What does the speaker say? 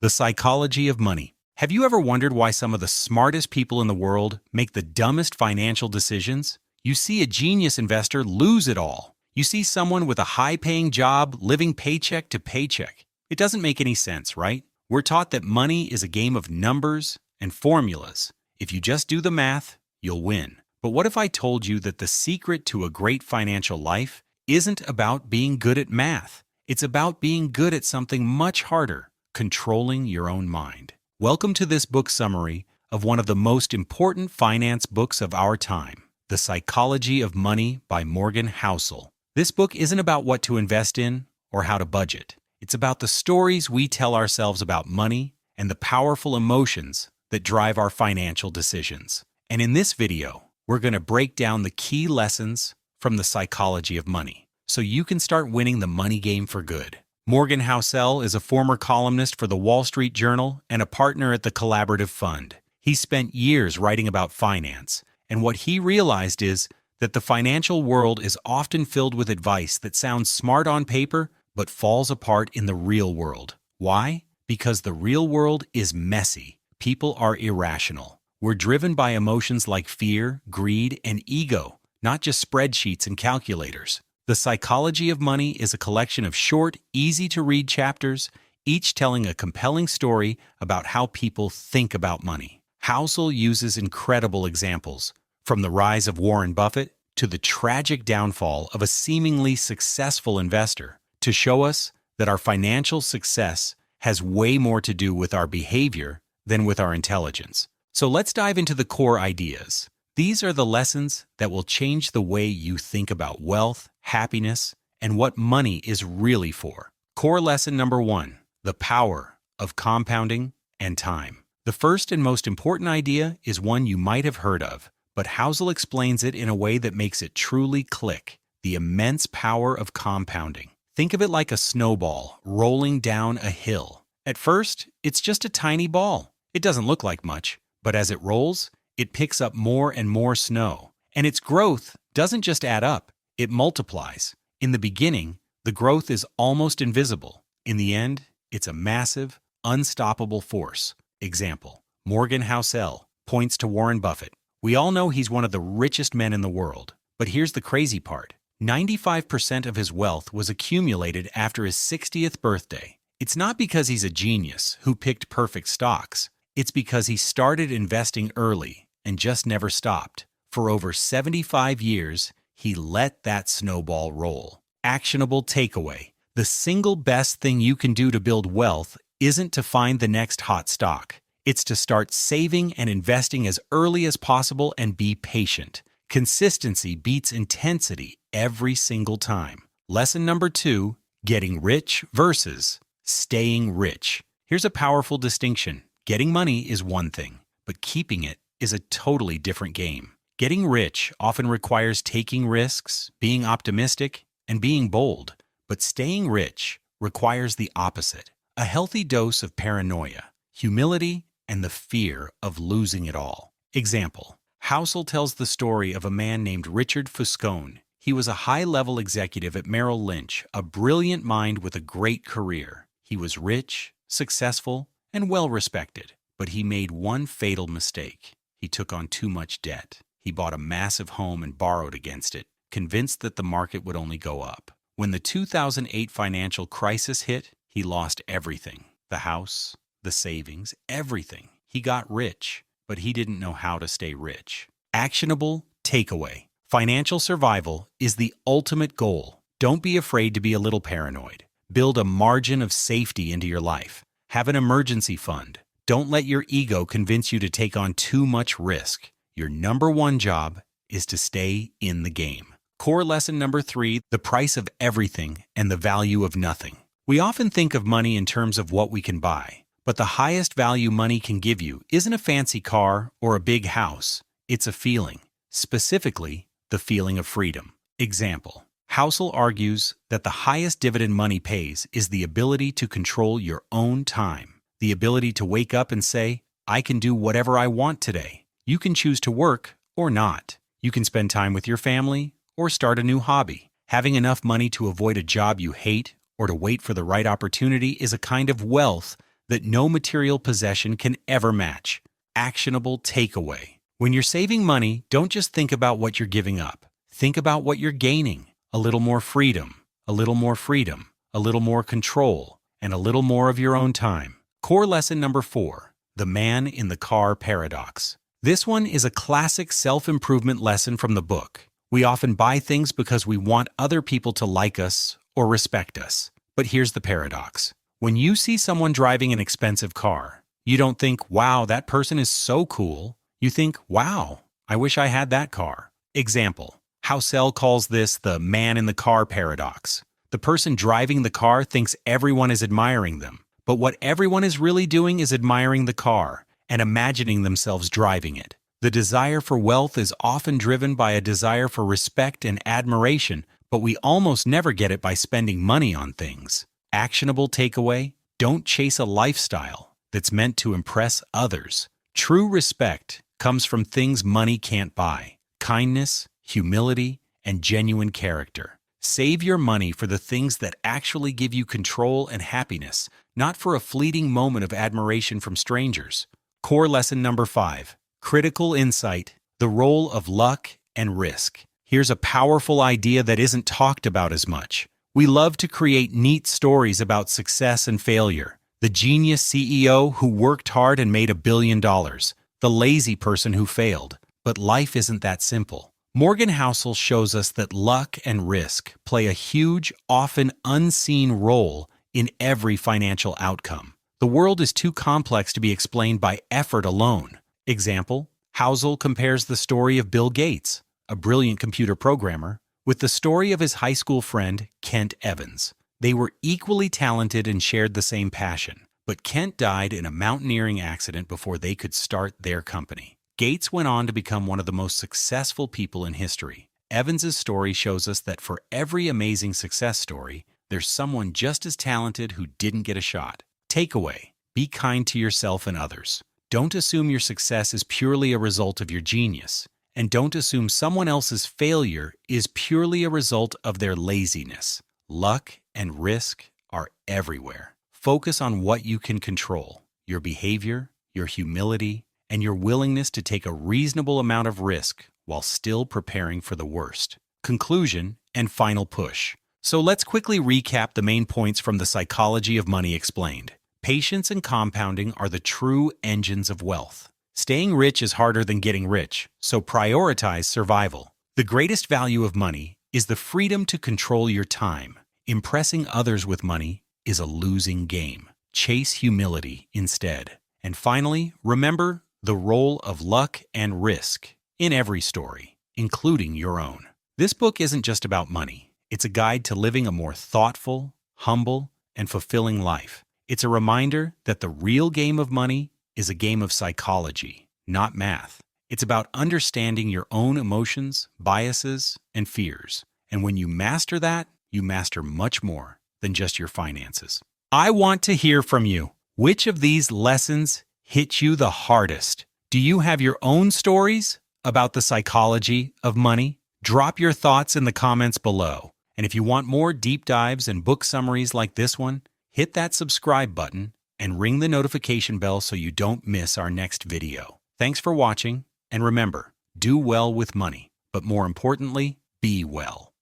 The psychology of money. Have you ever wondered why some of the smartest people in the world make the dumbest financial decisions? You see a genius investor lose it all. You see someone with a high-paying job living paycheck to paycheck. It doesn't make any sense, right? We're taught that money is a game of numbers and formulas. If you just do the math, you'll win. But what if I told you that the secret to a great financial life isn't about being good at math? It's about being good at something much harder, controlling your own mind. Welcome to this book summary of one of the most important finance books of our time, The Psychology of Money by Morgan Housel. This book isn't about what to invest in or how to budget. It's about the stories we tell ourselves about money and the powerful emotions that drive our financial decisions. And in this video, we're going to break down the key lessons from the psychology of money so you can start winning the money game for good. Morgan Housel is a former columnist for the Wall Street Journal and a partner at the Collaborative Fund. He spent years writing about finance, and what he realized is that the financial world is often filled with advice that sounds smart on paper but falls apart in the real world. Why? Because the real world is messy. People are irrational. We're driven by emotions like fear, greed, and ego, not just spreadsheets and calculators. The Psychology of Money is a collection of short, easy-to-read chapters, each telling a compelling story about how people think about money. Housel uses incredible examples, from the rise of Warren Buffett to the tragic downfall of a seemingly successful investor, to show us that our financial success has way more to do with our behavior than with our intelligence. So let's dive into the core ideas. These are the lessons that will change the way you think about wealth, happiness, and what money is really for. Core lesson number 1, the power of compounding and time. The first and most important idea is one you might have heard of, but Housel explains it in a way that makes it truly click: the immense power of compounding. Think of it like a snowball rolling down a hill. At first, it's just a tiny ball. It doesn't look like much, but as it rolls, it picks up more and more snow. And its growth doesn't just add up, it multiplies. In the beginning, the growth is almost invisible. In the end, it's a massive, unstoppable force. Example: Morgan Housel points to Warren Buffett. We all know he's one of the richest men in the world. But here's the crazy part. 95% of his wealth was accumulated after his 60th birthday. It's not because he's a genius who picked perfect stocks. It's because he started investing early and just never stopped. For over 75 years, he let that snowball roll. Actionable takeaway: the single best thing you can do to build wealth isn't to find the next hot stock. It's to start saving and investing as early as possible and be patient. Consistency beats intensity every single time. Lesson number 2, getting rich versus staying rich. Here's a powerful distinction. Getting money is one thing, but keeping it is a totally different game. Getting rich often requires taking risks, being optimistic, and being bold. But staying rich requires the opposite: a healthy dose of paranoia, humility, and the fear of losing it all. Example: Housel tells the story of a man named Richard Fuscone. He was a high-level executive at Merrill Lynch, a brilliant mind with a great career. He was rich, successful, and well-respected. But he made one fatal mistake. He took on too much debt. He bought a massive home and borrowed against it, convinced that the market would only go up. When the 2008 financial crisis hit, he lost everything: the house, the savings, everything. He got rich, but he didn't know how to stay rich. Actionable takeaway: financial survival is the ultimate goal. Don't be afraid to be a little paranoid. Build a margin of safety into your life. Have an emergency fund. Don't let your ego convince you to take on too much risk. Your number 1 job is to stay in the game. Core lesson number 3, the price of everything and the value of nothing. We often think of money in terms of what we can buy, but the highest value money can give you isn't a fancy car or a big house. It's a feeling, specifically the feeling of freedom. Example: Housel argues that the highest dividend money pays is the ability to control your own time, the ability to wake up and say, I can do whatever I want today. You can choose to work or not. You can spend time with your family or start a new hobby. Having enough money to avoid a job you hate or to wait for the right opportunity is a kind of wealth that no material possession can ever match. Actionable takeaway. When you're saving money, don't just think about what you're giving up. Think about what you're gaining. A little more freedom, a little more freedom, a little more control, and a little more of your own time. Core lesson number 4, the man in the car paradox. This one is a classic self-improvement lesson from the book. We often buy things because we want other people to like us or respect us. But here's the paradox. When you see someone driving an expensive car, you don't think, wow, that person is so cool. You think, wow, I wish I had that car. Example. Housel calls this the man in the car paradox. The person driving the car thinks everyone is admiring them, but what everyone is really doing is admiring the car and imagining themselves driving it. The desire for wealth is often driven by a desire for respect and admiration, but we almost never get it by spending money on things. Actionable takeaway: don't chase a lifestyle that's meant to impress others. True respect comes from things money can't buy: kindness, humility, and genuine character. Save your money for the things that actually give you control and happiness, not for a fleeting moment of admiration from strangers. Core lesson number 5, critical insight, the role of luck and risk. Here's a powerful idea that isn't talked about as much. We love to create neat stories about success and failure. The genius CEO who worked hard and made $1 billion. The lazy person who failed. But life isn't that simple. Morgan Housel shows us that luck and risk play a huge, often unseen role in every financial outcome. The world is too complex to be explained by effort alone. Example, Housel compares the story of Bill Gates, a brilliant computer programmer, with the story of his high school friend, Kent Evans. They were equally talented and shared the same passion, but Kent died in a mountaineering accident before they could start their company. Gates went on to become one of the most successful people in history. Evans's story shows us that for every amazing success story, there's someone just as talented who didn't get a shot. Takeaway: be kind to yourself and others. Don't assume your success is purely a result of your genius, and don't assume someone else's failure is purely a result of their laziness. Luck and risk are everywhere. Focus on what you can control: your behavior, your humility, and your willingness to take a reasonable amount of risk while still preparing for the worst. Conclusion and final push. So let's quickly recap the main points from The Psychology of Money Explained. Patience and compounding are the true engines of wealth. Staying rich is harder than getting rich, so prioritize survival. The greatest value of money is the freedom to control your time. Impressing others with money is a losing game. Chase humility instead. And finally, remember the role of luck and risk in every story, including your own. This book isn't just about money. It's a guide to living a more thoughtful, humble, and fulfilling life. It's a reminder that the real game of money is a game of psychology, not math. It's about understanding your own emotions, biases, and fears. And when you master that, you master much more than just your finances. I want to hear from you. Which of these lessons hit you the hardest? Do you have your own stories about the psychology of money? Drop your thoughts in the comments below. And if you want more deep dives and book summaries like this one, hit that subscribe button and ring the notification bell so you don't miss our next video. Thanks for watching, and remember, do well with money, but more importantly, be well.